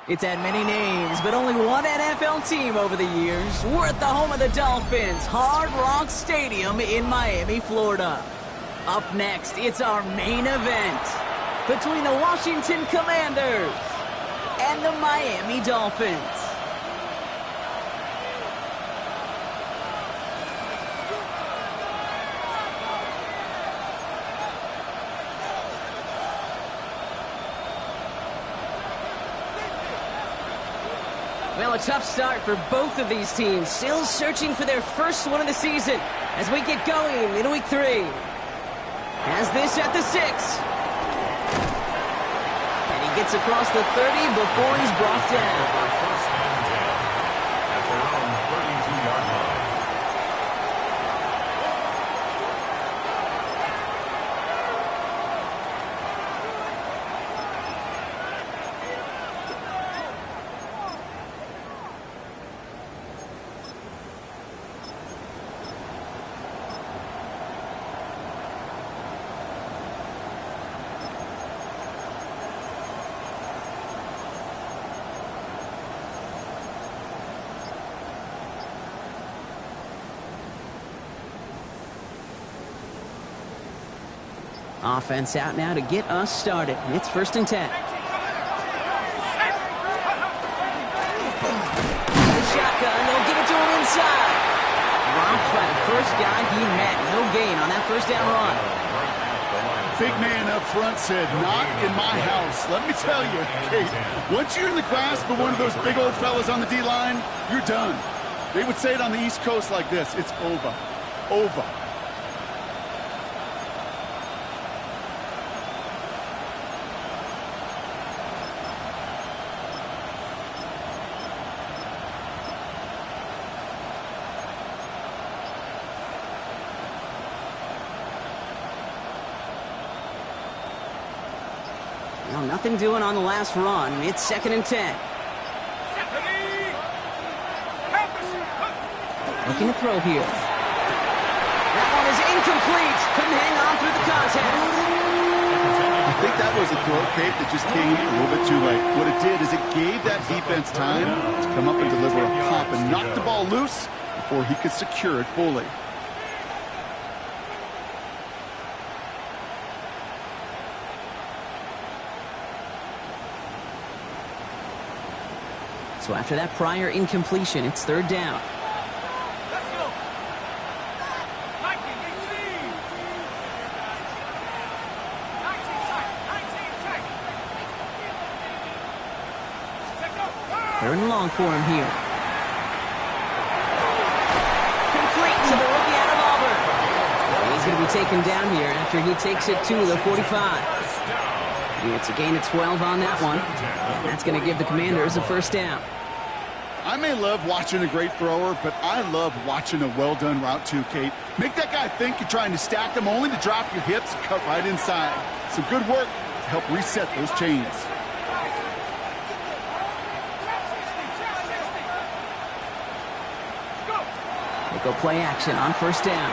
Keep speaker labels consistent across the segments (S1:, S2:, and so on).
S1: It's had many names, but only one NFL team over the years. We're at the home of the Dolphins, Hard Rock Stadium in Miami, Florida. Up next, it's our main event between the Washington Commanders and the Miami Dolphins. Well, a tough start for both of these teams. Still searching for their first one of the season as we get going in Week 3. Has this at the 6. And he gets across the 30 before he's brought down. At their own 32-yard line. Offense out now to get us started. It's 1st and 10. The shotgun, they'll give it to him inside. Dropped by the first guy he met. No gain on that first down run.
S2: Big man up front said, not in my house. Let me tell you, Kate, once you're in the grasp of one of those big old fellas on the D-line, you're done. They would say it on the East Coast like this: it's over. Over.
S1: Well, nothing doing on the last run. It's 2nd and 10. Looking to throw here. That one is incomplete. Couldn't hang on through the contact.
S2: I think that was a throw, Kate, that just came a little bit too late. What it did is it gave that defense time to come up and deliver a pop and knock the ball loose before he could secure it fully.
S1: So after that prior incompletion, it's 3rd down.
S3: Let's go.
S1: Third and long for him here. Complete to the rookie out of Auburn. He's going to be taken down here after he takes it to the 45. It's a gain of 12 on that one. And that's going to give the Commanders a 1st down.
S2: I may love watching a great thrower, but I love watching a well-done route too, Kate. Make that guy think you're trying to stack him only to drop your hips and cut right inside. Some good work to help reset those chains.
S1: They go play action on 1st down.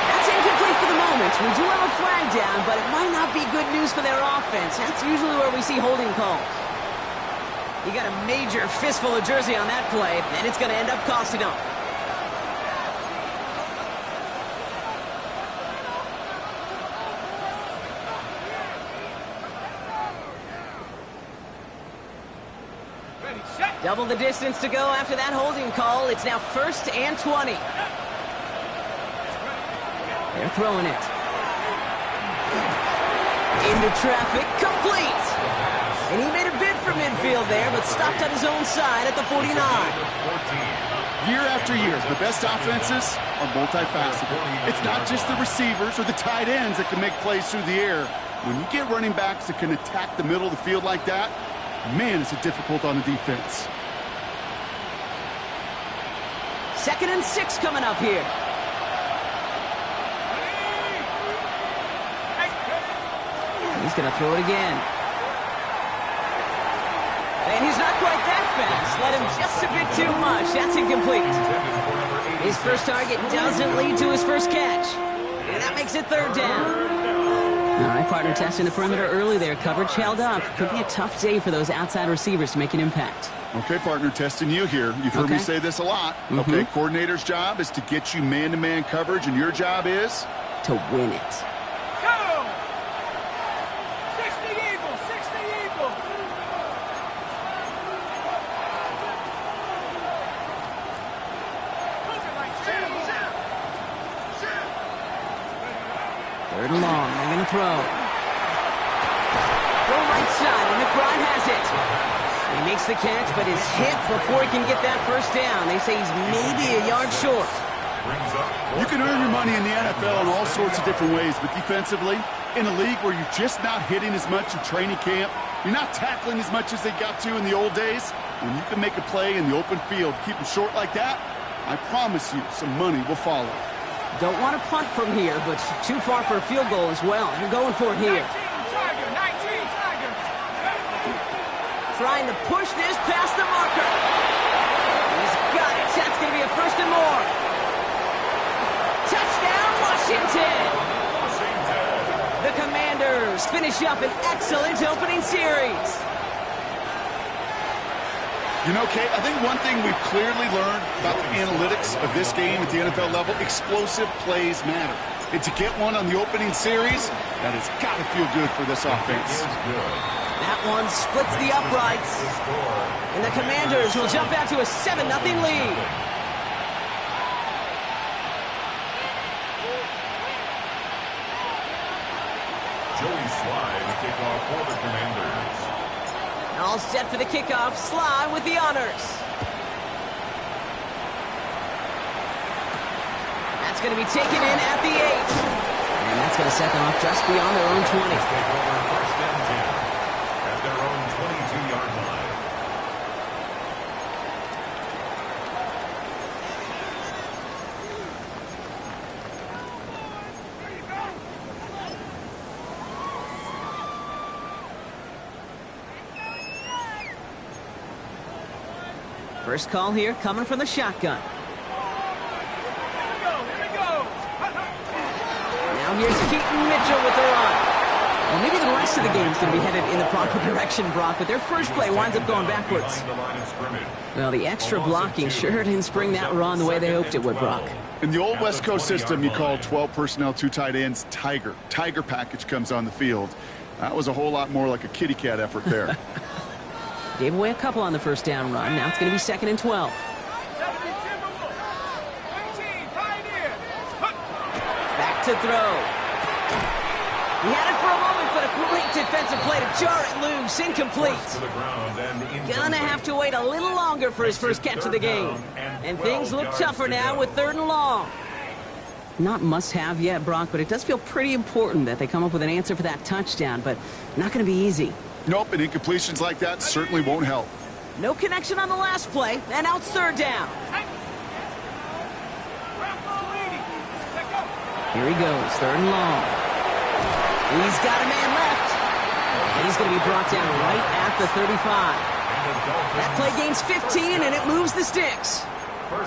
S1: That's incomplete for the moment. We do have a flag down, but it might not be good news for their offense. That's usually where we see holding calls. He got a major fistful of jersey on that play, and it's going to end up costing him. Double the distance to go after that holding call. It's now 1st and 20. They're throwing it. Into traffic, complete. And he made a bid for midfield there, but stopped on his own side at the 49.
S2: Year after year, the best offenses are multifaceted. It's not just the receivers or the tight ends that can make plays through the air. When you get running backs that can attack the middle of the field like that, man, is it difficult on the defense.
S1: 2nd and 6 coming up here. He's going to throw it again. And he's not quite that fast. Let him just a bit too much. That's incomplete. His first target doesn't lead to his first catch. And that makes it 3rd down. All right, partner, testing the perimeter early there. Coverage held up. Could be a tough day for those outside receivers to make an impact.
S2: Okay, partner, testing you here. You've heard me say this a lot. Okay, coordinator's job is to get you man-to-man coverage, and your job is?
S1: To win it.
S3: Go! 60 Eagles! 60 Eagles!
S1: Third and long. They're going to throw. Go right side, and McBride has it. He makes the catch, but is hit before he can get that first down. They say he's maybe a yard short.
S2: You can earn your money in the NFL in all sorts of different ways, but defensively, in a league where you're just not hitting as much in training camp, you're not tackling as much as they got to in the old days, when you can make a play in the open field, keep them short like that, I promise you some money will follow.
S1: Don't want to punt from here, but too far for a field goal as well. You're going for it here.
S3: 19 Tiger!
S1: Trying to push this past the marker. He's got it. That's going to be a first and more. Touchdown, Washington! The Commanders finish up an excellent opening series.
S2: You know, Kate, I think one thing we've clearly learned about the analytics of this game at the NFL level, explosive plays matter. And to get one on the opening series, that has got to feel good for this offense.
S1: That one splits the uprights. And the Commanders will jump out to a 7-0 lead.
S4: Joey Slye, the kickoff for the Commanders.
S1: All set for the kickoff. Slye with the honors. That's going to be taken in at the 8. And that's going to set them up just beyond their own 20.
S4: Take over first and 10 at their own 22-yard line.
S1: First call here coming from the shotgun. Now here's Keaton Mitchell with the run. Well, maybe the rest of the game's going to be headed in the proper direction, Brock, but their first play winds up going backwards. Well, the extra blocking sure didn't spring that run the way they hoped it would, Brock.
S2: In the old West Coast system, you call 12 personnel, 2 tight ends, Tiger. Tiger package comes on the field. That was a whole lot more like a kitty cat effort there.
S1: Gave away a couple on the first down run. Now it's going to be 2nd and 12. Back to throw. He had it for a moment, but a great defensive play to jar it loose. Incomplete. Gonna have to wait a little longer for his first catch of the game. And things look tougher now with 3rd and long. Not must-have yet, Brock, but it does feel pretty important that they come up with an answer for that touchdown, but not going to be easy.
S2: Nope, and incompletions like that certainly won't help.
S1: No connection on the last play, and now it's 3rd down. Here he goes, 3rd and long. He's got a man left. And he's going to be brought down right at the 35. That play gains 15, and it moves the sticks.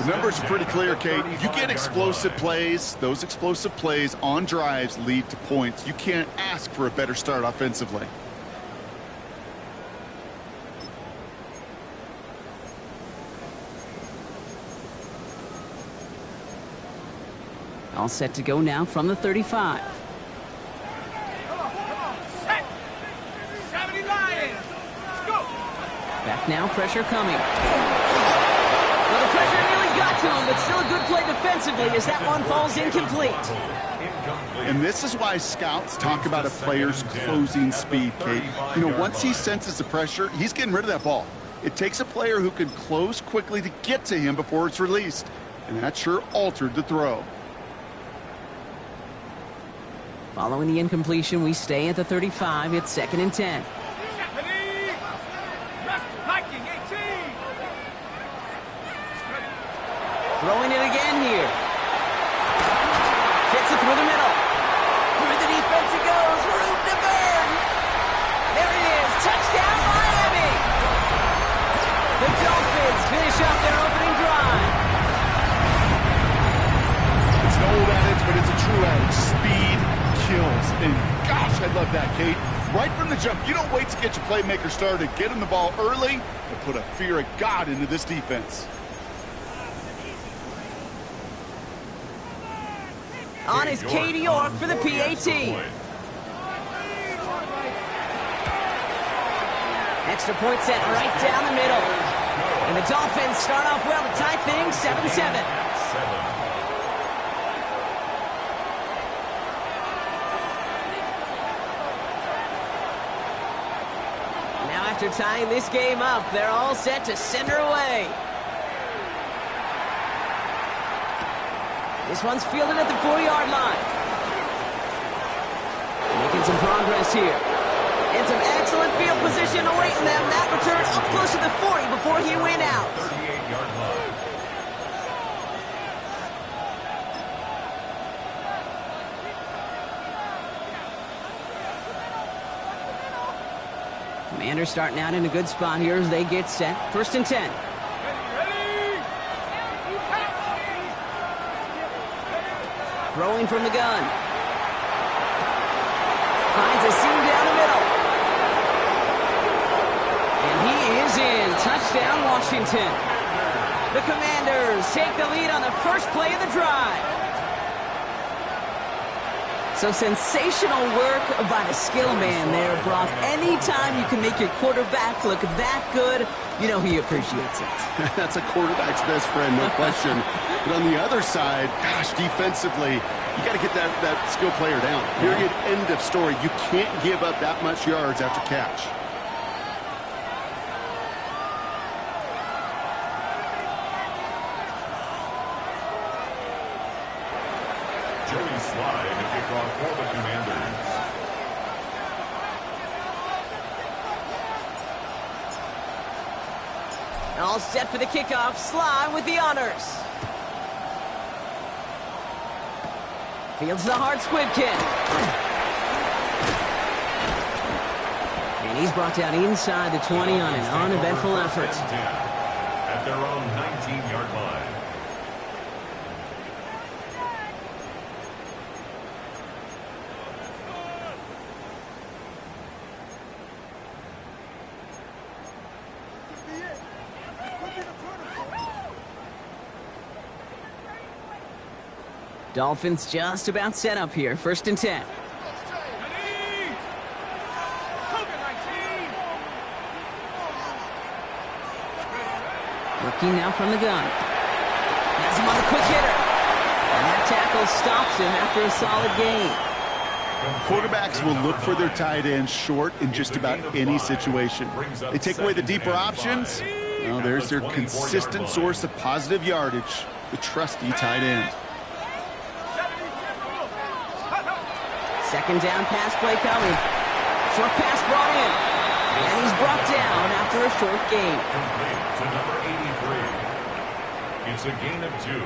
S2: The numbers are pretty clear, Kate. You get explosive plays. Those explosive plays on drives lead to points. You can't ask for a better start offensively.
S1: All set to go now from the 35. Back now, pressure coming. Well, the pressure nearly got to him, but still a good play defensively as that one falls incomplete.
S2: And this is why scouts talk about a player's closing speed, Kate. You know, once he senses the pressure, he's getting rid of that ball. It takes a player who can close quickly to get to him before it's released. And that sure altered the throw.
S1: Following the incompletion, we stay at the 35. It's 2nd and 10. Throwing it again here. Fits it through the middle. Through the defense it goes. Room to burn. There it is. Touchdown, Miami. The Dolphins finish up their opening drive.
S2: It's an old adage, but it's a true adage. Speed kills. And gosh, I Right from the jump, you don't wait to get your playmaker started. Get him the ball early and put a fear of God into this defense.
S1: On is Katie York for the PAT. Extra point set right down the middle. And the Dolphins start off well to tie things 7-7. Now after tying this game up, they're all set to send her away. This one's fielded at the 4-yard line. Making some progress here. And some excellent field position awaiting them. That return up close to the 40 before he went out.
S4: 38-yard line.
S1: Commanders starting out in a good spot here as they get set. 1st and 10. Throwing from the gun. Finds a seam down the middle. And he is in. Touchdown, Washington. The Commanders take the lead on the first play of the drive. So sensational work by the skill man there, Brock. Anytime you can make your quarterback look that good, you know he appreciates it.
S2: That's a quarterback's best friend, no question. But on the other side, gosh, defensively, you got to get that skill player down. Period, end of story. You can't give up that much yards after catch.
S4: Joey Slide to kick off for the Commanders.
S1: All set for the kickoff. Sly with the honors. Fields the hard squib kick. And he's brought down inside the 20 on an uneventful effort.
S4: At their own 19-yard line.
S1: Dolphins just about set up here. 1st and 10. Looking now from the gun. Has him on the quick hitter. And that tackle stops him after a solid gain.
S2: Quarterbacks will look for their tight ends short in just about any situation. They take away the deeper options. Well, there's their consistent source of positive yardage, the trusty tight end.
S1: 2nd down pass play coming. Short pass brought in. And he's brought down after a short gain.
S4: Complete to number 83. It's a gain of 2.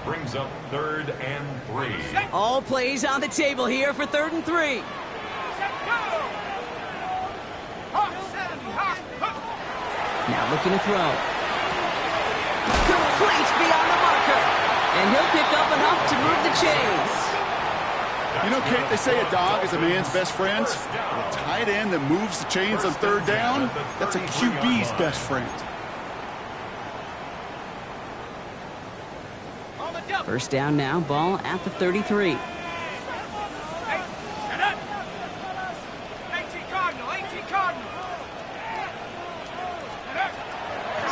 S4: Brings up 3rd and 3.
S1: All plays on the table here for 3rd and 3. Now looking to throw. Complete beyond the marker. And he'll pick up enough to move the chains.
S2: You know, Kate, they say a dog is a man's best friend. A tight end that moves the chains on 3rd down, that's a QB's best friend.
S1: 1st down now, ball at the 33.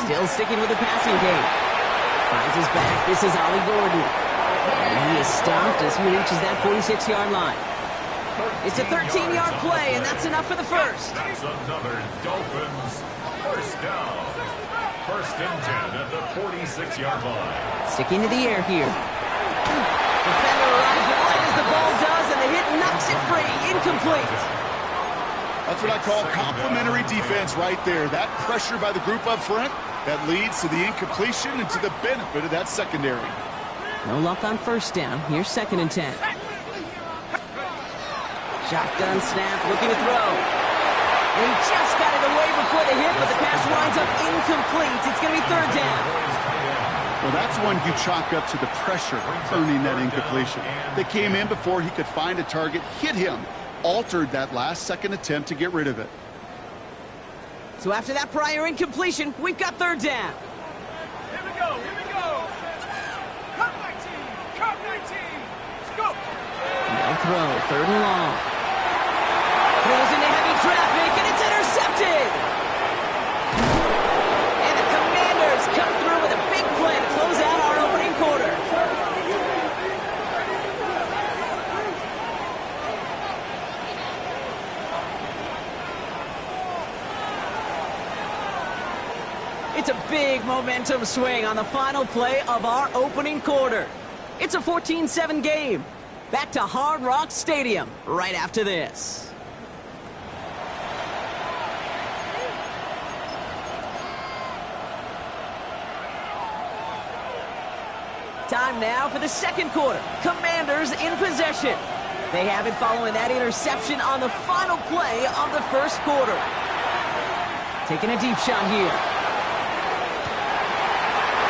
S1: Still sticking with the passing game. Finds his back. This is Ollie Gordon. And he is stopped as he reaches that 46-yard line. It's a 13-yard play, and that's enough for the first.
S4: That's another Dolphins first down. 1st and 10 at the 46-yard line.
S1: Sticking to the air here. Defender arrives right as the ball does, and the hit knocks it free. Incomplete.
S2: That's what I call complimentary defense right there. That pressure by the group up front, that leads to the incompletion and to the benefit of that secondary.
S1: No luck on 1st down. Here's 2nd and 10. Shotgun snap, looking to throw. And he just got it away before the hit, but the pass winds up incomplete. It's going to be 3rd down.
S2: Well, that's one you chalk up to the pressure earning that incompletion. They came in before he could find a target, hit him, altered that last-second attempt to get rid of it.
S1: So after that prior incompletion, we've got third down.
S3: Here we go, here we go. Come 19, come 19. Let's go.
S1: No throw, third and long. Throws into heavy traffic, and it's intercepted. And the Commanders come through with a big play to close out our opening quarter. It's a big momentum swing on the final play of our opening quarter. It's a 14-7 game. Back to Hard Rock Stadium right after this. Time now for the second quarter. Commanders in possession. They have it following that interception on the final play of the first quarter. Taking a deep shot here.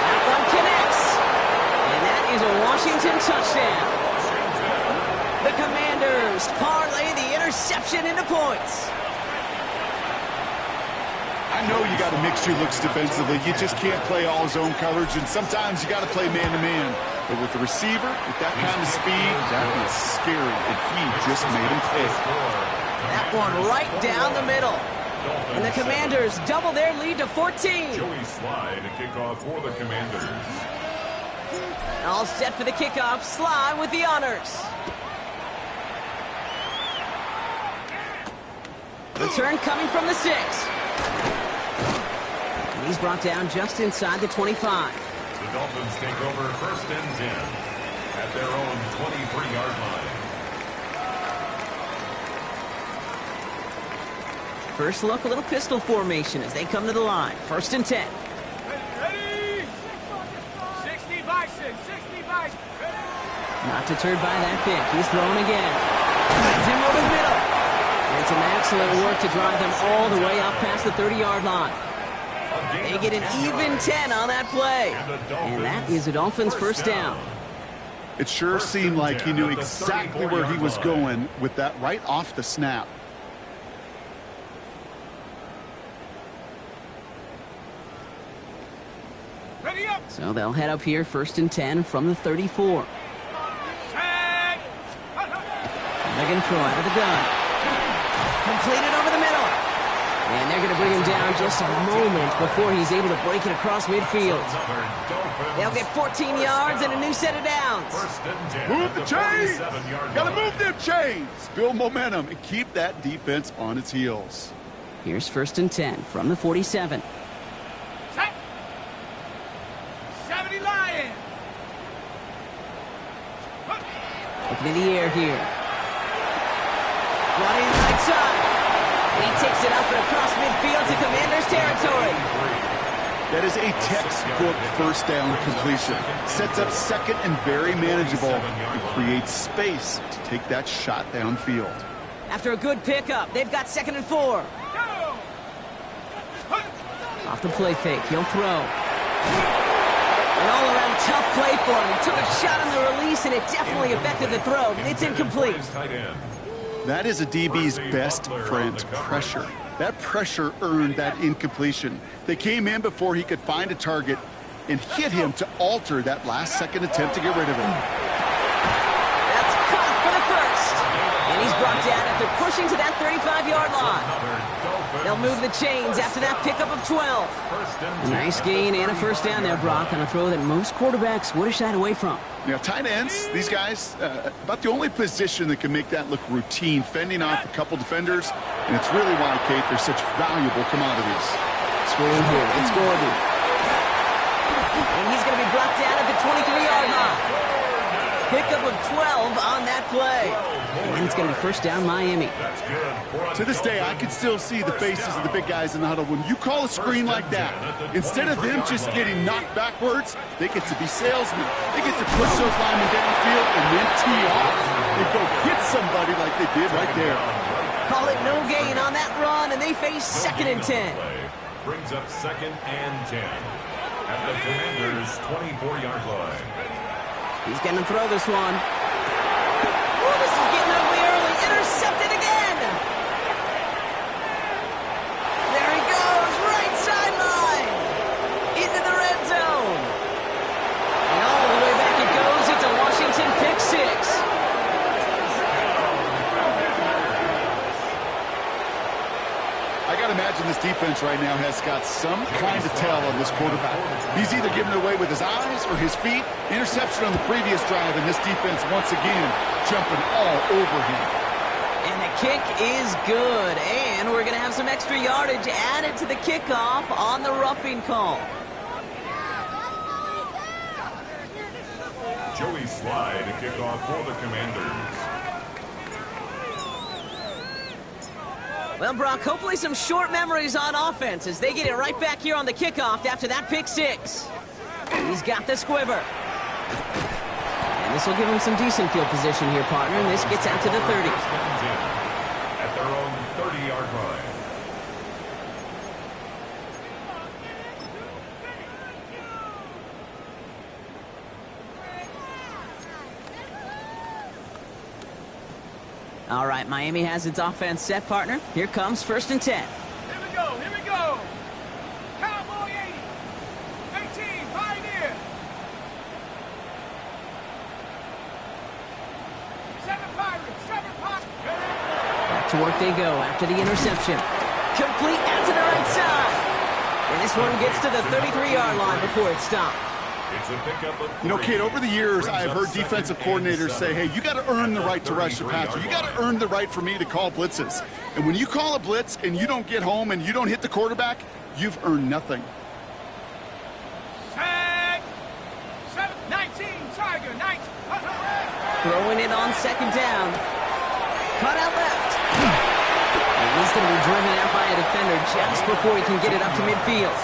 S1: That one connects. And that is a Washington touchdown. The Commanders parlay the interception into points.
S2: I know you got to mix your looks defensively. You just can't play all zone coverage, and sometimes you got to play man-to-man. But with the receiver, with that kind of speed, that is scary, and he just made him pay.
S1: That one right down the middle. And the Commanders double their lead to 14.
S4: Joey Sly to kick off for the Commanders.
S1: All set for the kickoff. Sly with the honors. Return coming from the 6. And he's brought down just inside the 25.
S4: The Dolphins take over first and 10 at their own 23-yard line.
S1: First look, a little pistol formation as they come to the line. First and 10.
S3: Ready? 60 by 6, 60 by 6.
S1: Not deterred by that pick. He's throwing again. Finds him over the middle. And some excellent work to drive them all the way up past the 30-yard line. They get an even 10 on that play. And that is the Dolphins' first down.
S2: It sure seemed like he knew exactly where he was going with that right off the snap.
S3: Ready up.
S1: So they'll head up here first and 10 from the 34.
S3: Set.
S1: They're going to throw out of the gun. Completed over the middle. And they're going to bring him down just a moment before he's able to break it across midfield. They'll get 14 yards and a new set of downs.
S2: Move the chains! Got to move them chains! Build momentum and keep that defense on its heels.
S1: Here's first and 10 from the 47.
S3: Set. 70 Lion.
S1: Looking in the air here. Brought in right side. He takes it up and across midfield to Commanders territory.
S2: That is a textbook first down completion. Sets up second and very manageable and creates space to take that shot downfield.
S1: After a good pickup, they've got second and 4.
S3: Go.
S1: Off the play fake, he'll throw. An all-around tough play for him. He took a shot on the release, and it definitely affected the throw, but it's incomplete.
S2: That is a DB's best friend, pressure. That pressure earned that incompletion. They came in before he could find a target and hit him to alter that last-second attempt to get rid of him.
S1: That's caught for the first. And he's brought down after pushing to that 35-yard line. They'll move the chains after that pickup of 12. A nice gain and a first down there, Brock, on a throw that most quarterbacks would have shied away from.
S2: Now, tight ends, these guys, about the only position that can make that look routine, fending off a couple defenders, and it's really why, Kate, they're such valuable commodities.
S1: Screen here, it's Gordon. And he's going to be brought down at the 23-yard line. Pickup of 12 on that play. And it's going to be first down Miami.
S2: To this day, I can still see the faces of the big guys in the huddle. When you call a screen like that, instead of them just getting knocked backwards, they get to be salesmen. They get to push those linemen downfield and then tee off and go hit somebody like they did right there.
S1: Call it no gain on that run, and they face second and 10.
S4: Brings up second and 10 at the Commanders' 24-yard line.
S1: He's going to throw this one. Oh, this is getting ugly early. Intercepted again.
S2: imagine this defense right now has got some kind of tell on this quarterback. He's either giving it away with his eyes or his feet. Interception on the previous drive, and this defense once again jumping all over him.
S1: And the kick is good, and we're going to have some extra yardage added to the kickoff on the roughing call.
S4: Joey Slide to kick off for the Commanders.
S1: Well, Brock, hopefully some short memories on offense as they get it right back here on the kickoff after that pick six. He's got the squiver. And this will give him some decent field position here, partner, and this gets out to the 30.
S4: At their own 30-yard line.
S1: All right, Miami has its offense set, partner. Here comes 1st and 10.
S3: Here we go, here we go. Cowboy 80. 18, Pioneer. 7 Pirates, 7 Pirates.
S1: Back to work they go after the interception. Complete out to the right side. And this one gets to the 33-yard line before it stopped.
S4: It's a pickup of 3.
S2: You know, Kate, over the years, I've heard defensive coordinators say, hey, you got to earn the right to rush the passer. You got to earn the right for me to call blitzes. And when you call a blitz and you don't get home and you don't hit the quarterback, you've earned nothing.
S3: Tag. 19, Tiger, 19.
S1: Throwing it on 2nd down. Cut out left. And he's going to be driven out by a defender just before he can get it up to midfield.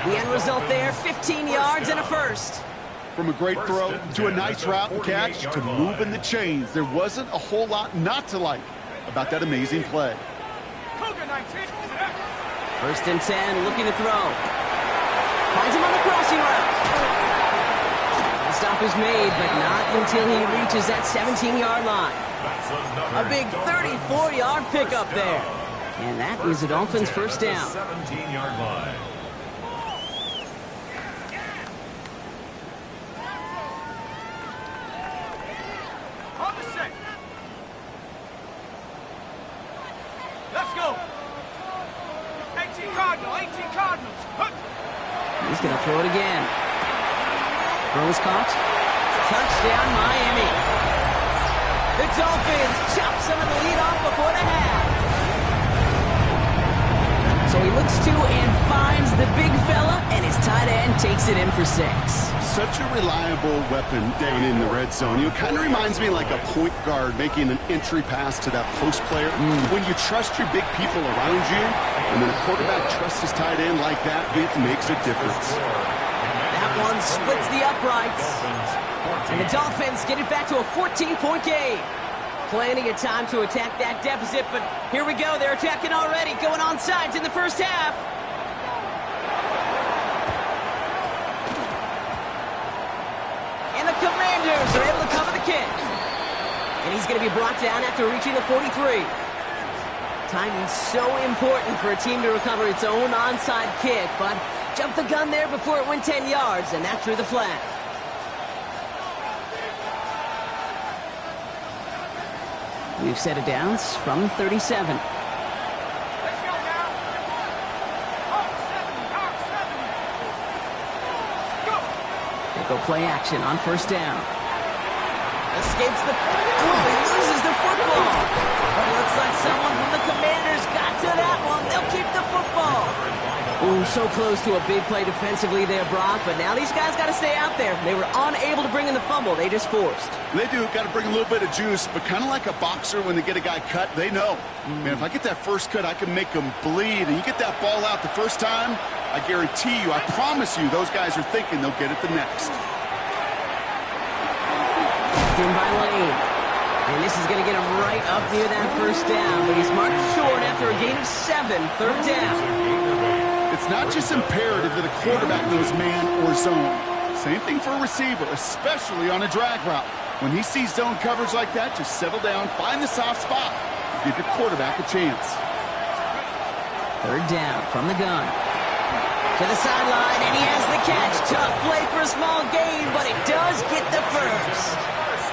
S1: The end result there, 15 yards and a first.
S2: From a great throw to a nice route and catch to moving the chains, there wasn't a whole lot not to like about that amazing play.
S3: Cougar 19.
S1: 1st and 10, looking to throw. Finds him on the crossing route. The stop is made, but not until he reaches that 17-yard line. A big 34-yard pickup there. And that is the Dolphins' first down.
S4: 17-yard line.
S3: On the set. Let's go. 18 Cardinals. Hook.
S1: He's going to throw it again. Throws caught. Touchdown, Miami. The Dolphins chop some of the lead off before the half. So he looks to and finds the big fella, and his tight end takes it in for 6.
S2: Such a reliable weapon down in the red zone. It kind of reminds me like a point guard making an entry pass to that post player. When you trust your big people around you, and when a quarterback trusts his tight end like that, it makes a difference.
S1: That one splits the uprights. And the Dolphins get it back to a 14-point game. Plenty of time to attack that deficit, but here we go. They're attacking already, going on sides in the first half. And the Commanders are able to cover the kick. And he's going to be brought down after reaching the 43. Timing's so important for a team to recover its own onside kick, but jumped the gun there before it went 10 yards, and that drew the flag. We've set it down from 37.
S3: Let's go now. Hawk 7. Go.
S1: They go play action on 1st down. Escapes the... Oh, he loses the football. But it looks like someone from the Commanders got to that one. They'll keep the football. Ooh, so close to a big play defensively there, Brock. But now these guys got to stay out there. They were unable to bring in the fumble. They just forced.
S2: They do. Got to bring a little bit of juice, but kind of like a boxer when they get a guy cut, they know. Man, if I get that first cut, I can make them bleed. And you get that ball out the first time, I guarantee you, I promise you, those guys are thinking they'll get it the next.
S1: In by Lane. And this is going to get him right up near that 1st down. But he's marked short after a gain of 7, 3rd down.
S2: It's not just imperative that a quarterback knows man or zone. Same thing for a receiver, especially on a drag route. When he sees zone coverage like that, just settle down, find the soft spot, give your quarterback a chance.
S1: 3rd down from the gun. To the sideline, and he has the catch. Tough play for a small gain, but it does get the first.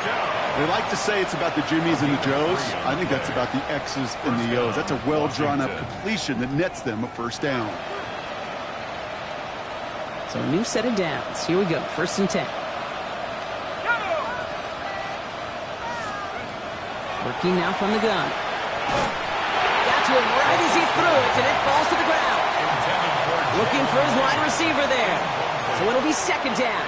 S2: They like to say it's about the Jimmies and the Joes. I think that's about the X's and the O's. That's a well-drawn-up completion that nets them a first down.
S1: So a new set of downs. Here we go. 1st and 10. Working now from the gun. Got to him right as he threw it, and it falls to the ground. Looking for his wide receiver there. So it'll be 2nd down.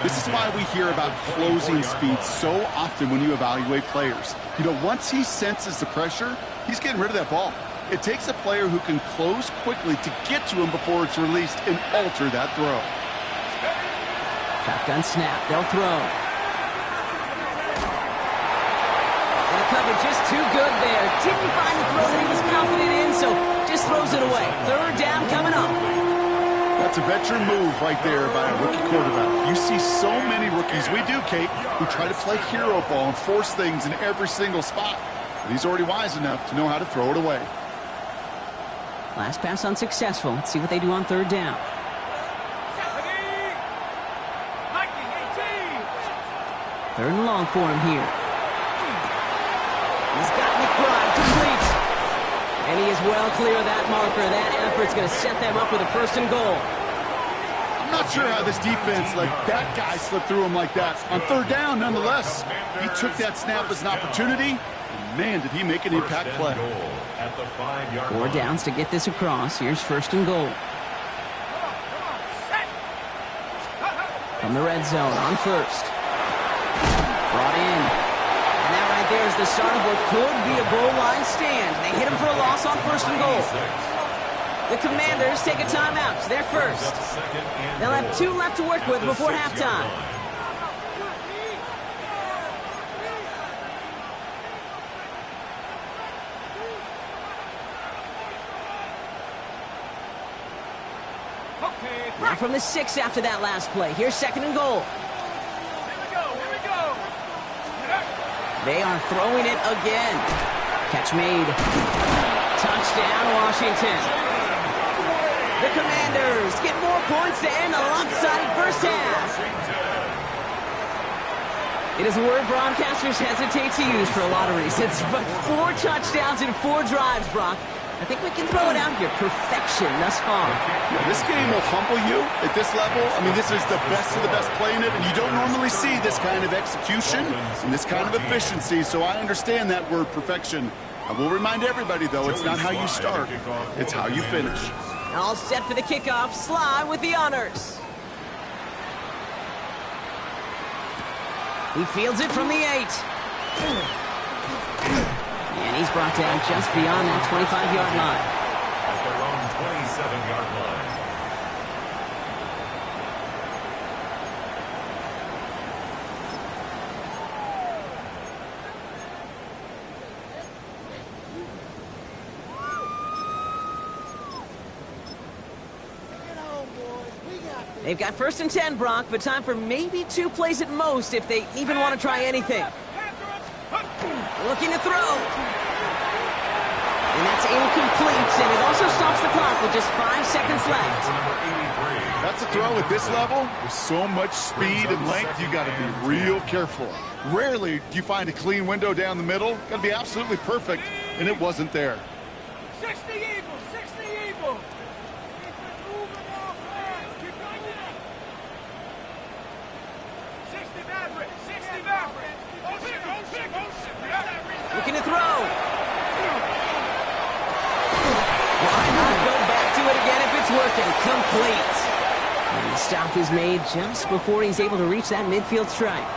S2: This is why we hear about closing speed so often when you evaluate players. You know, once he senses the pressure, he's getting rid of that ball. It takes a player who can close quickly to get to him before it's released and alter that throw.
S1: Shotgun snap. They'll throw. And the cover just too good there. Didn't find the throw that he was confident in, so just throws it away. 3rd down coming up.
S2: That's a veteran move right there by a rookie quarterback. You see so many rookies, we do, Kate, who try to play hero ball and force things in every single spot. But he's already wise enough to know how to throw it away.
S1: Last pass unsuccessful. Let's see what they do on 3rd down. 3rd and long for him here. He's got McBride complete. And he is well clear of that marker. That effort's going to set them up with a 1st and goal.
S2: I'm not sure how this defense let that guy slip through him like that. On 3rd down, nonetheless. He took that snap as an opportunity. And man, did he make an impact play.
S1: 4 downs to get this across. Here's 1st and goal. From the red zone on 1st. Brought in. And that right there is the start of what could be a goal line stand. They hit him for a loss on 1st and goal. The Commanders take a timeout. They're first. They'll have 2 left to work with before halftime. Now from the 6 after that last play. Here's 2nd and goal.
S3: Here we go.
S1: They are throwing it again. Catch made. Touchdown, Washington. The Commanders get more points to end a lopsided first half. It is a word broadcasters hesitate to use for a lot of reasons, but 4 touchdowns in 4 drives, Brock. I think we can throw it out here. Perfection thus far.
S2: Yeah, this game will humble you at this level. I mean, this is the best of the best playing it, and you don't normally see this kind of execution and this kind of efficiency, so I understand that word perfection. I will remind everybody, though, it's not how you start, it's how you finish.
S1: All set for the kickoff. Sly with the honors. He fields it from the 8. And he's brought down just beyond that 25-yard line.
S4: At their own 27-yard line.
S1: They've got 1st and 10, Brock, but time for maybe 2 plays at most if they even want to try anything. Looking to throw. And that's incomplete, and it also stops the clock with just 5 seconds left.
S2: That's a throw at this level. With so much speed and length, you got to be real careful. Rarely do you find a clean window down the middle. Got to be absolutely perfect, and it wasn't there.
S3: 60 Eagles, 60 Eagles. 60 Maverick, 60 Maverick.
S1: Looking to throw. Why not go back to it again if it's working? Complete. And the stop is made just before he's able to reach that midfield strike.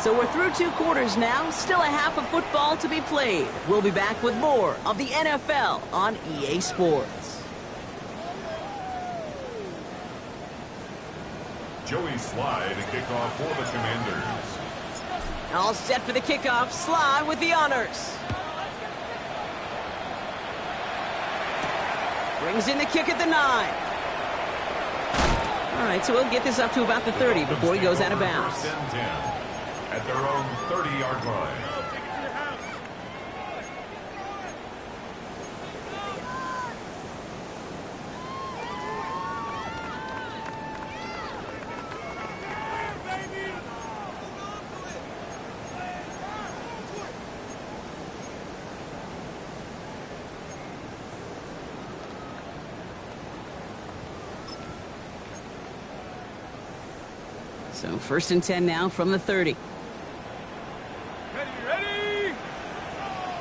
S1: So we're through 2 quarters now. Still a half of football to be played. We'll be back with more of the NFL on EA Sports.
S4: Joey Sly to kick off for the Commanders.
S1: All set for the kickoff. Sly with the honors. Brings in the kick at the 9. All right, so we'll get this up to about the 30 before he goes out of bounds.
S4: 1st and 10 at their own 30-yard line.
S1: So 1st and 10 now from the 30.
S3: Ready?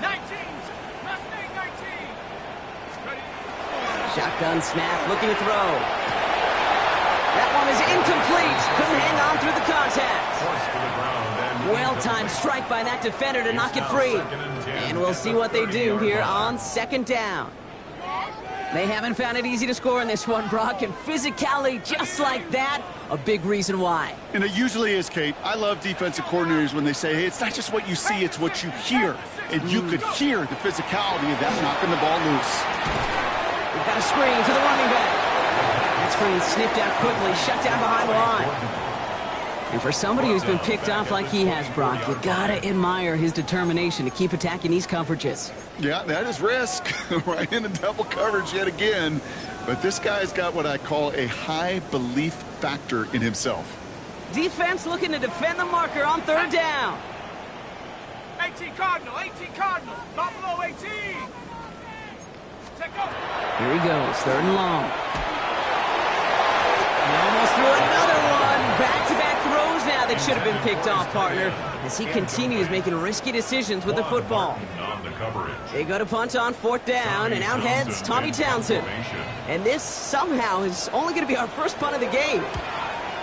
S3: 19. Mustang 19. Ready.
S1: Shotgun snap, looking to throw. That one is incomplete. Couldn't hang on through the contact. Well-timed strike by that defender to knock it free. And we'll see what they do here on 2nd down. They haven't found it easy to score in this one, Brock, and physicality just like that, a big reason why.
S2: And it usually is, Kate. I love defensive coordinators when they say, hey, it's not just what you see, it's what you hear. And you could hear the physicality of that knocking the ball loose.
S1: We've got a screen to the running back. That screen sniffed out quickly, shut down behind the line. And for somebody who's been picked off like he has, Brock, you gotta admire his determination to keep attacking these coverages.
S2: Yeah, that is risk. Right into double coverage yet again. But this guy's got what I call a high belief factor in himself.
S1: Defense looking to defend the marker on 3rd down.
S3: 18 Cardinal. Buffalo 18. Take off.
S1: Here he goes, 3rd and long. He almost threw another one. Back-to-back throws now that should have been picked off, partner, as he continues making risky decisions with the football. They go to punt on 4th down, and out heads Tommy Townsend. And this somehow is only going to be our first punt of the game.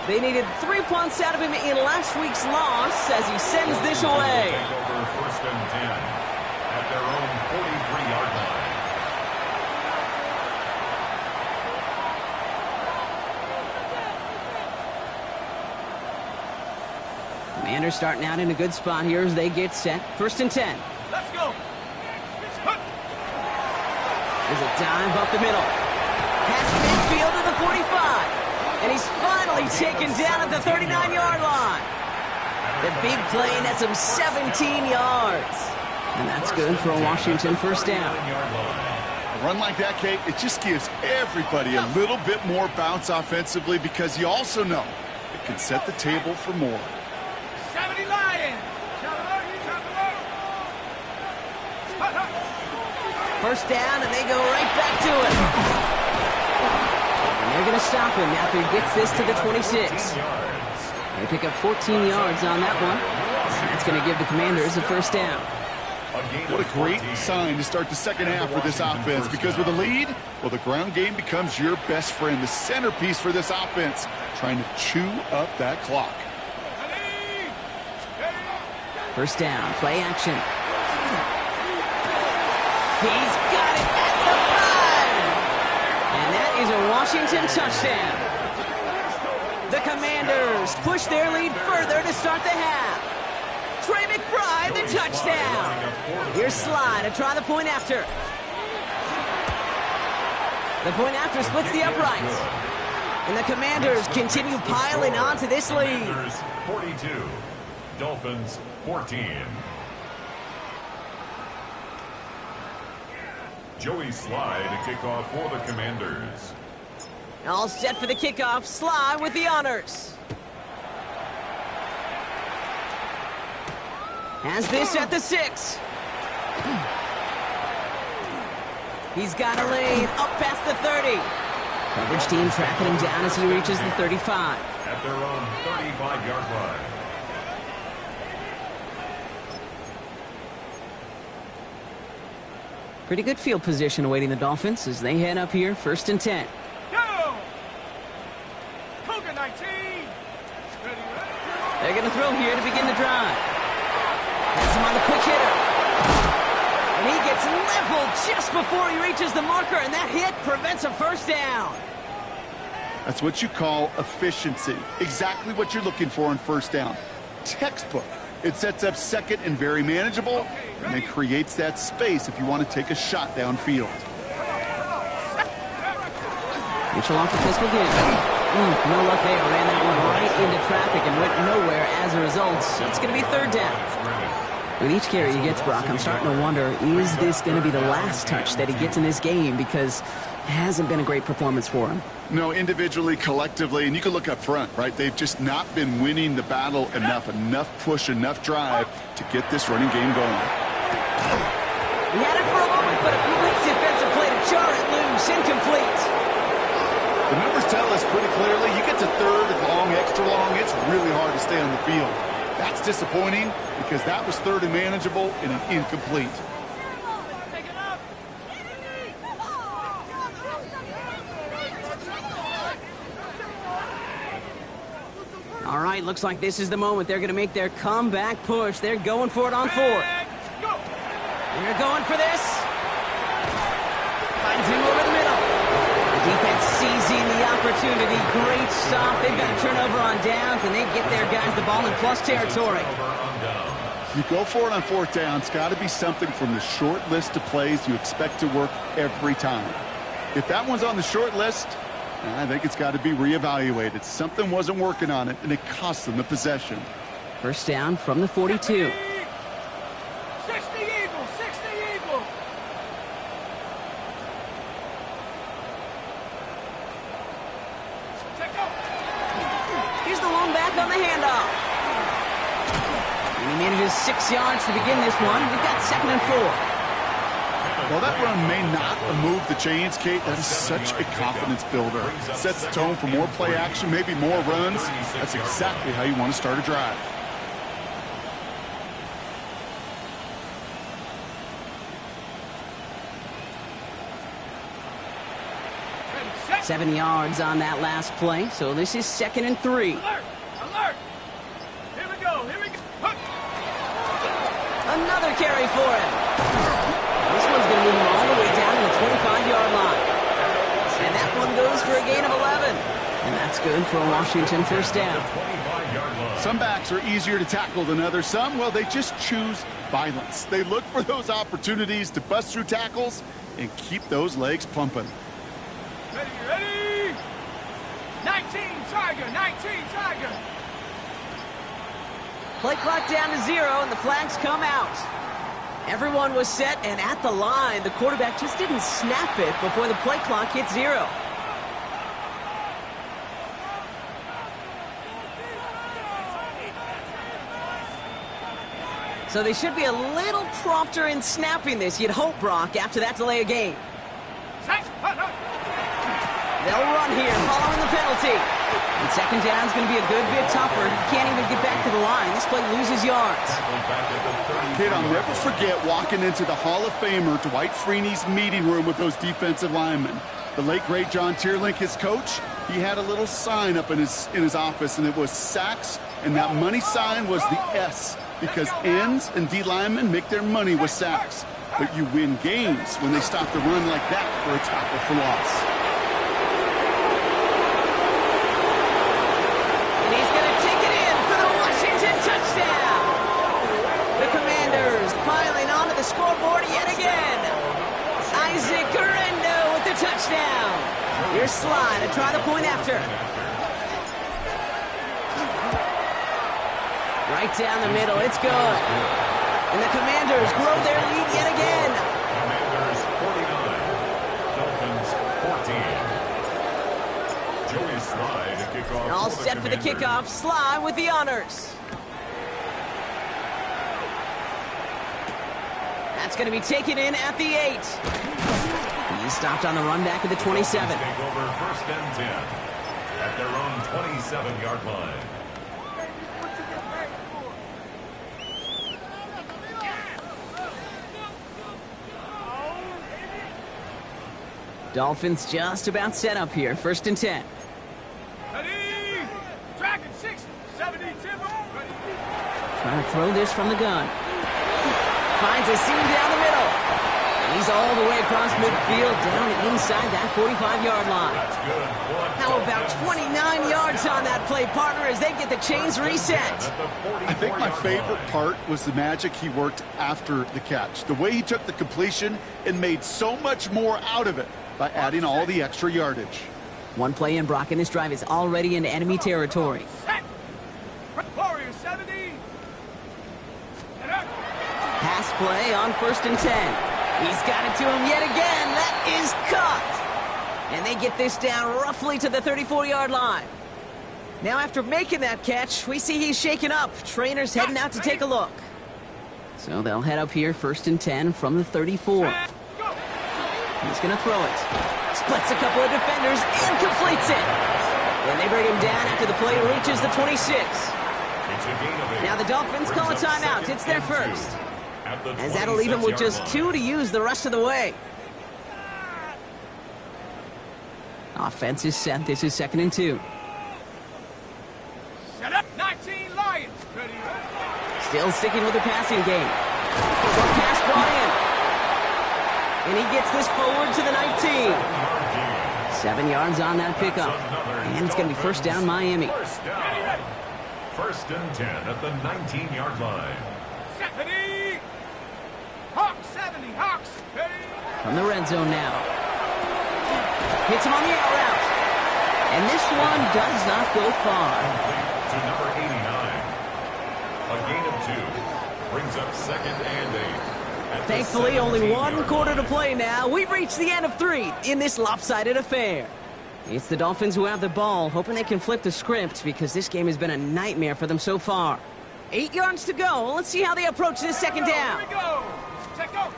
S1: They needed 3 punts out of him in last week's loss as he sends this away.
S4: 1st and 10 at their own 43-yard line.
S1: Commanders starting out in a good spot here as they get set. 1st and 10.
S3: Let's go.
S1: There's a dive up the middle. Past midfield to the 45. And he's finally taken down at the 39-yard line. The big play nets him 17 yards. And that's good for a Washington 1st down.
S2: A run like that, Kate, it just gives everybody a little bit more bounce offensively because you also know it can set the table for more.
S3: 70 Lions.
S1: 1st down, and they go right back to it. And they're going to stop him after he gets this to the 26. They pick up 14 yards on that one. That's going to give the Commanders a 1st down.
S2: What a great sign to start the 2nd half for this offense, because with a lead, well, the ground game becomes your best friend, the centerpiece for this offense, trying to chew up that clock.
S1: 1st down, play action. He's got it at the 5! And that is a Washington touchdown. The Commanders push their lead further to start the half. Trey McBride, the touchdown. Here's Sly to try the point after. The point after splits the uprights. And the Commanders continue piling on to this lead.
S4: 42, Dolphins 14. Joey Sly to kick off for the Commanders.
S1: All set for the kickoff. Sly with the honors. Has this at the 6. He's got a lane up past the 30. Coverage team tracking him down as he reaches the 35.
S4: At their own 35-yard line.
S1: Pretty good field position awaiting the Dolphins as they head up here, 1st and 10.
S3: Go! Cougar 19.
S1: They're going to throw here to begin the drive. Has him on the quick hitter. And he gets leveled just before he reaches the marker, and that hit prevents a 1st down.
S2: That's what you call efficiency. Exactly what you're looking for on 1st down. Textbook. It sets up 2nd and very manageable, and it creates that space if you want to take a shot downfield.
S1: Mitchell off the pistol again. No luck there. Ran that one right into traffic and went nowhere as a result. So it's going to be 3rd down. With each carry he gets, Brock, I'm starting to wonder, is this going to be the last touch that he gets in this game? Because it hasn't been a great performance for him.
S2: No, individually, collectively, and you can look up front, right? They've just not been winning the battle enough push, enough drive to get this running game going.
S1: He had it for a moment, but a great defensive play to jar it loose. Incomplete.
S2: The numbers tell us pretty clearly, you get to third and long, extra long, it's really hard to stay on the field. That's disappointing because that was third and manageable and an incomplete.
S1: All right, looks like this is the moment. They're going to make their comeback push. They're going for it on fourth. They're going for this. Finds him over the middle. The defense seizing the opportunity. Great stop. They've got a turnover on downs, and they get their guys the ball in plus territory.
S2: You go for it on fourth down. It's got to be something from the short list of plays you expect to work every time. If that one's on the short list, I think it's got to be reevaluated. Something wasn't working on it, and it cost them the possession.
S1: First down from the 42.
S3: 60 Eagles, 60 Eagles.
S1: Here's the lone back on the handoff. And he manages 6 yards to begin this one. We've got 2nd and 4.
S2: Well, that run may not have moved the chains, Kate. That is such a confidence builder. Sets the tone for more play action, maybe more runs. That's exactly how you want to start a drive.
S3: Ready,
S1: 7 yards on that last play, so this is 2nd and 3.
S3: Alert! Alert! Here we go! Here we go! Hook.
S1: Another carry for him. This one's going to move him all the way down to the 25-yard line. And that one goes for a gain of 11. And that's good for a Washington first down.
S2: Some backs are easier to tackle than others. Some, well, they just choose violence. They look for those opportunities to bust through tackles and keep those legs pumping.
S3: Ready, ready! 19 Tiger, 19 Tiger!
S1: Play clock down to 0, and the flags come out. Everyone was set and at the line. The quarterback just didn't snap it before the play clock hit 0. So they should be a little prompter in snapping this, you'd hope, Brock, after that delay of game. They'll run here following the penalty. And 2nd down is going to be a good bit tougher. Can't even get back to the line. This play loses yards.
S2: Kid, I'll never forget walking into the Hall of Famer Dwight Freeney's meeting room with those defensive linemen. The late, great John Tierlink, his coach, he had a little sign up in his office, and it was sacks, and that money sign was the S, because ends and D linemen make their money with sacks. But you win games when they stop the run like that for a tackle for loss.
S1: Touchdown! The Commanders piling onto the scoreboard yet again. Isaac Guerrero with the touchdown. Here's Sly to try the point after. Right down the middle, it's good. And the Commanders grow their lead yet again.
S4: Commanders 49, Dolphins 14. Joey Sly to kick off.
S1: All set for the kickoff. Sly with the honors. That's going to be taken in at the 8. He's stopped on the run back at the 27.
S4: Take over 1st and 10 at their own 27-yard line.
S1: Dolphins just about set up here. 1st and 10.
S3: Ready! Dragon 60, 70 Timber! Ready!
S1: Trying to throw this from the gun. Finds a seam down the middle. And he's all the way across midfield, down inside that 45-yard line.
S4: That's good.
S1: How about 29 yards on that play, partner, as they get the chains reset?
S2: I think my favorite part was the magic he worked after the catch. The way he took the completion and made so much more out of it by adding all the extra yardage.
S1: One play in, Brock, and this drive is already into enemy territory.
S3: Set! Warrior 70!
S1: Pass play on 1st and 10. He's got it to him yet again. That is caught. And they get this down roughly to the 34-yard line. Now after making that catch, we see he's shaken up. Trainer's heading out to take a look. So they'll head up here 1st and 10 from the 34. He's going to throw it. Splits a couple of defenders and completes it. Then they bring him down after the play reaches the 26. Now the Dolphins call a timeout. It's their first. As that'll leave him with just 2 to use the rest of the way. Offense is set. This is 2nd and 2.
S3: Set up. 19 Lions. Ready.
S1: Still sticking with the passing game. Short pass brought in. And he gets this forward to the 19. 7 yards on that pickup. And it's going to be first down Miami.
S4: First and 10 at the 19-yard line.
S3: 70. Hawks 70. Hawks. Ready.
S1: From the red zone now. Hits him on the out route. And this one does not go far.
S4: To number 89. A gain of 2. Brings up 2nd and 8.
S1: Thankfully, only 1 quarter to play now. We've reached the end of 3 in this lopsided affair. It's the Dolphins who have the ball, hoping they can flip the script because this game has been a nightmare for them so far. 8 yards to go. Let's see how they approach this 2nd down.
S3: Here we go. Check go.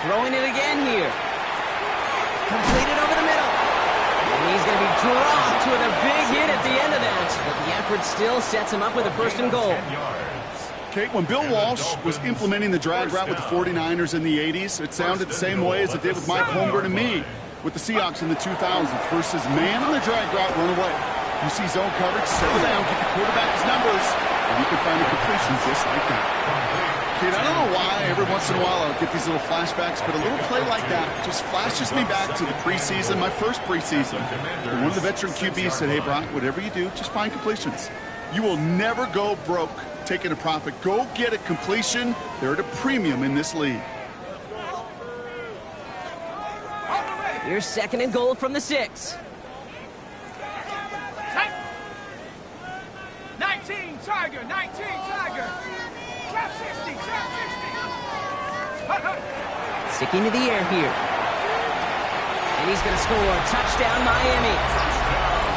S1: Throwing it again here. Completed over the middle. And he's going to be dropped with a big hit at the end of that. But the effort still sets him up with a 1st and goal.
S2: Kate, when Bill Walsh was implementing the drag route with the 49ers in the 80s, it sounded the same way as it did with Mike Holmgren and me with the Seahawks in the 2000s versus man on the drag route, run away. You see zone coverage, settle down, get the quarterback his numbers, and you can find a completion just like that. Kate, I don't know why every once in a while I'll get these little flashbacks, but a little play like that just flashes me back to the preseason, my first preseason. And one of the veteran QBs said, hey, Brock, whatever you do, just find completions. You will never go broke taking a profit. Go get a completion. They're at a premium in this league.
S1: Here's 2nd and goal from the 6.
S3: 19 Tiger. 19 Tiger. Trap 60. Trap 60.
S1: Sticking to the air here. And he's going to score. Touchdown, Miami.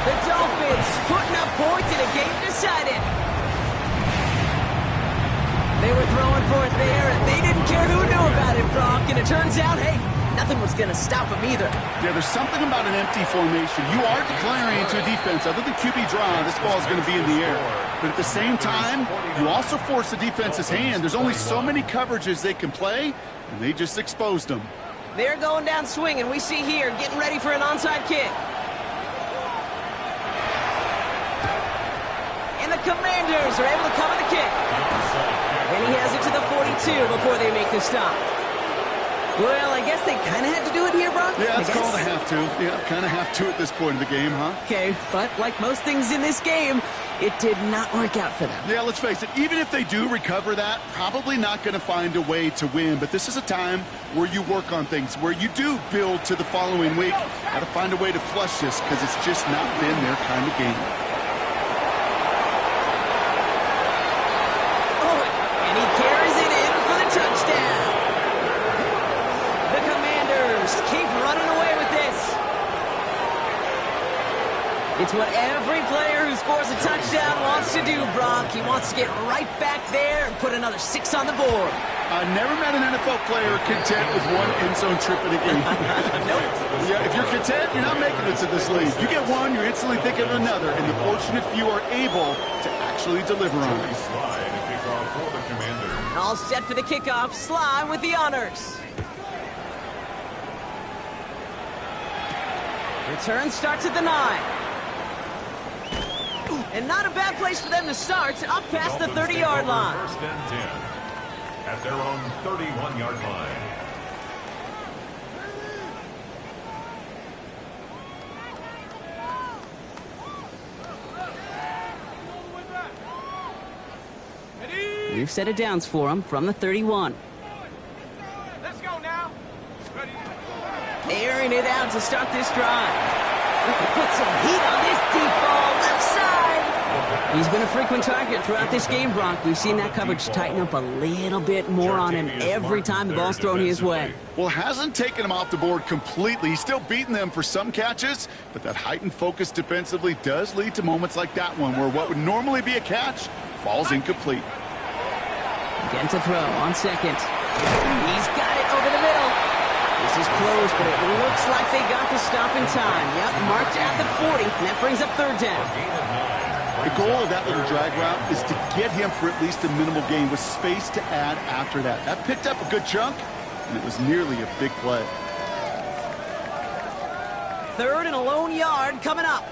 S1: The Dolphins putting up points in a game decided. They were throwing for it there, and they didn't care who knew about it, Brock. And it turns out, hey, nothing was going to stop them either.
S2: Yeah, there's something about an empty formation. You are declaring into a defense. Other than QB draw, this ball is going to be in the air. But at the same time, you also force the defense's hand. There's only so many coverages they can play, and they just exposed them.
S1: They're going down swinging. We see here, getting ready for an onside kick. And the Commanders are able to cover the kick. And he has it to the 42 before they make the stop. Well, I guess they kind of had to do it here, Brock.
S2: Yeah, it's called a have to. Yeah, kind of have to at this point in the game, huh?
S1: Okay, but like most things in this game, it did not work out for them.
S2: Yeah, let's face it, even if they do recover that, probably not going to find a way to win. But this is a time where you work on things, where you do build to the following week. Got to find a way to flush this because it's just not been their kind of game.
S1: It's what every player who scores a touchdown wants to do, Brock. He wants to get right back there and put another 6 on the board.
S2: I've never met an NFL player content with one end zone trip in a game.
S1: Nope.
S2: Yeah, if you're content, you're not making it to this league. You get one, you're instantly thinking of another, and the fortunate few are able to actually deliver on it.
S1: All set for the kickoff. Sly with the honors. Return starts at the 9. And not a bad place for them to start, up past the 30-yard line.
S4: First and 10 at their own 31-yard line.
S1: We've set it downs for them from the 31.
S3: Let's go now. Ready.
S1: Airing it out to start this drive. We can put some heat on this deep ball left side. He's been a frequent target throughout this game, Brock. We've seen that coverage tighten up a little bit more on him every time the ball's thrown his way.
S2: Well, hasn't taken him off the board completely. He's still beating them for some catches, but that heightened focus defensively does lead to moments like that one where what would normally be a catch falls incomplete.
S1: Again to throw on 2nd. He's got it over the middle. This is closed, but it looks like they got the stop in time. Yep, marked at the 40, and that brings up third down.
S2: The goal of that little drag route is to get him for at least a minimal gain with space to add after that. That picked up a good chunk, and it was nearly a big play.
S1: Third and a lone yard coming up.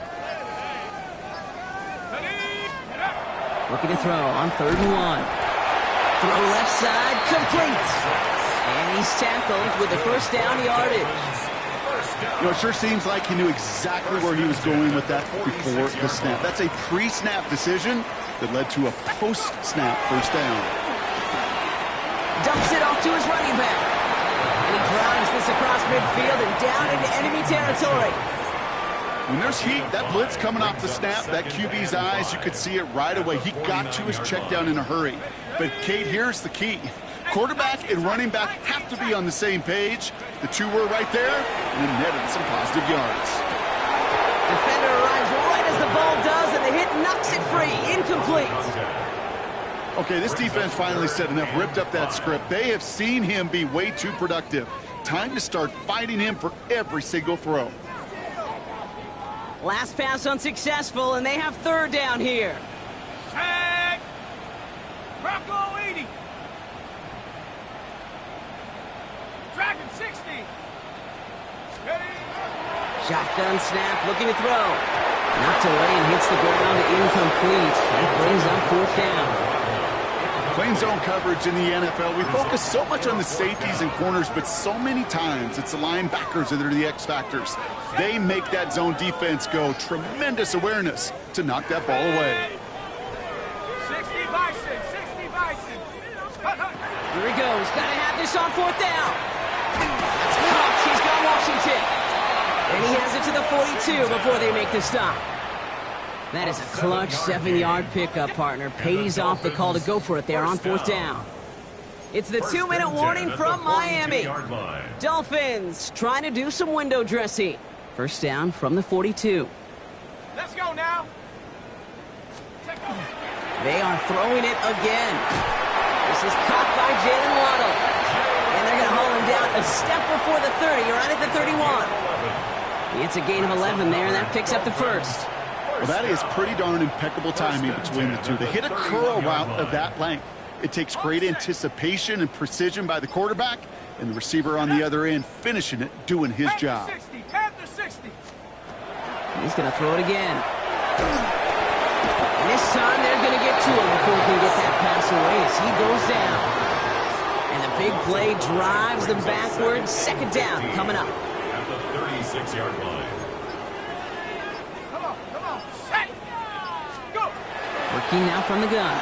S1: Looking to throw on 3rd and 1. Throw left side, complete. And he's tackled with the first down yardage.
S2: You know, it sure seems like he knew exactly where he was going with that before the snap. That's a pre-snap decision that led to a post-snap first down.
S1: Dumps it off to his running back. And he drives this across midfield and down into enemy territory.
S2: When there's heat, that blitz coming off the snap, that QB's eyes, you could see it right away. He got to his check down in a hurry. But, Kate, here's the key. Quarterback and running back have to be on the same page. The two were right there, and it netted some positive yards.
S1: Defender arrives right as the ball does, and the hit knocks it free. Incomplete.
S2: Okay, this defense finally said enough, ripped up that script. They have seen him be way too productive. Time to start fighting him for every single throw.
S1: Last pass unsuccessful, and they have third down here.
S3: Tag! Bronco 80! Dragon 60! Ready?
S1: Shotgun snap, looking to throw. Knocked away and hits the ground, incomplete. That brings up fourth down.
S2: Playing zone coverage in the NFL, we focus so much on the safeties and corners, but so many times it's the linebackers that are the X factors. They make that zone defense go. Tremendous awareness to knock that ball away.
S3: 60 Bison! 60 Bison! Hut, hut.
S1: Here he goes. Got to have this on fourth down. That's caught. He's got Washington. And he has it to the 42 before they make the stop. That is a clutch 7-yard pickup, partner. Pays off the call to go for it there on fourth down. It's the 2-minute warning from Miami. Dolphins trying to do some window dressing. First down from the 42.
S3: Let's go now.
S1: They are throwing it again. This is caught by Jalen Waddle. And they're going to haul him down a step before the 30, right at the 31. It's a gain of 11 there, and that picks up the first.
S2: Well, that is pretty darn impeccable timing between the two. To hit a curl route of that length, it takes great anticipation and precision by the quarterback, and the receiver on the other end finishing it, doing his job.
S3: Panther 60.
S1: He's going to throw it again. And this time they're going to get to him before he can get that pass away as he goes down. And the big play drives them backwards. Second down coming up.
S4: At the 36-yard line.
S1: Working now from the gun.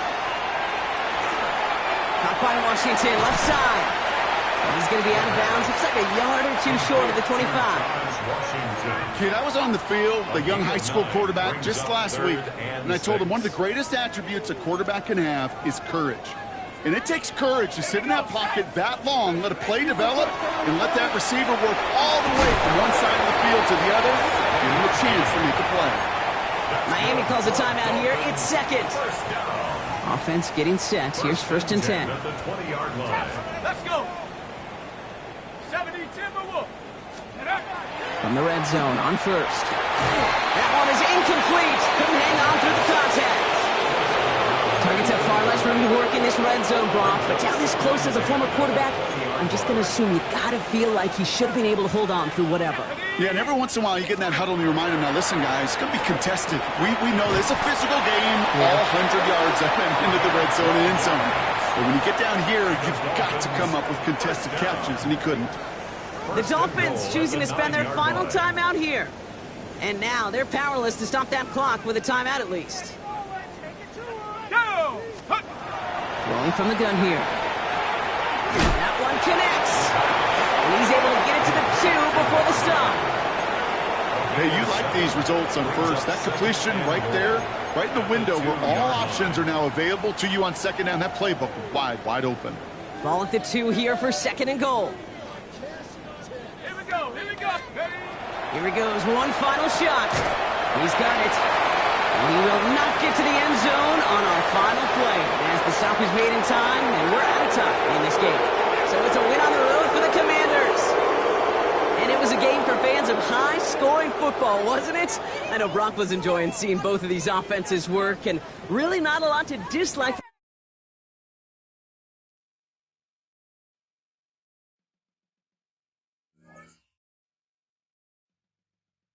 S1: Caught by Washington, left side. And he's going to be out of bounds. Looks like a yard or two short of the 25.
S2: Kid, I was on the field, the young high school quarterback, just last week, and I told him one of the greatest attributes a quarterback can have is courage. And it takes courage to sit in that pocket that long, let a play develop, and let that receiver work all the way from one side of the field to the other, give him a chance to make a play.
S1: Miami calls a timeout here. It's second. Offense getting set. Here's first and 10.
S4: At the 20-yard line.
S3: Let's go. 70 Timberwolf.
S1: From the red zone on first. That one is incomplete. Couldn't hang on through the contact. Targets have far less room to work in this red zone, Brock. But down this close as a former quarterback, I'm just going to assume you got to feel like he should have been able to hold on through whatever.
S2: Yeah, and every once in a while you get in that huddle and you remind him, now listen, guys, it's going to be contested. We know this is a physical game, all 100 yards up and into the red zone and end zone. But when you get down here, you've got to come up with contested catches, and he couldn't.
S1: The Dolphins choosing to spend their final timeout here. And now they're powerless to stop that clock with a timeout at least.
S3: Go! Hut.
S1: Throwing from the gun here. That one connects. And he's able to get it to the 2 before the stop.
S2: Hey, you like these results on first. That completion right there, right in the window where all options are now available to you on second down. That playbook wide open.
S1: Ball at the 2 here for second and goal.
S3: Here we go. Here we go. Ready?
S1: Here he goes. One final shot. He's got it. And he will not get to the end zone on our final play as the stop is made in time, and we're out of time in this game. So it's a win on the road for the Commanders. for fans of high-scoring football, wasn't it? I know Brock was enjoying seeing both of these offenses work, and really not a lot to dislike.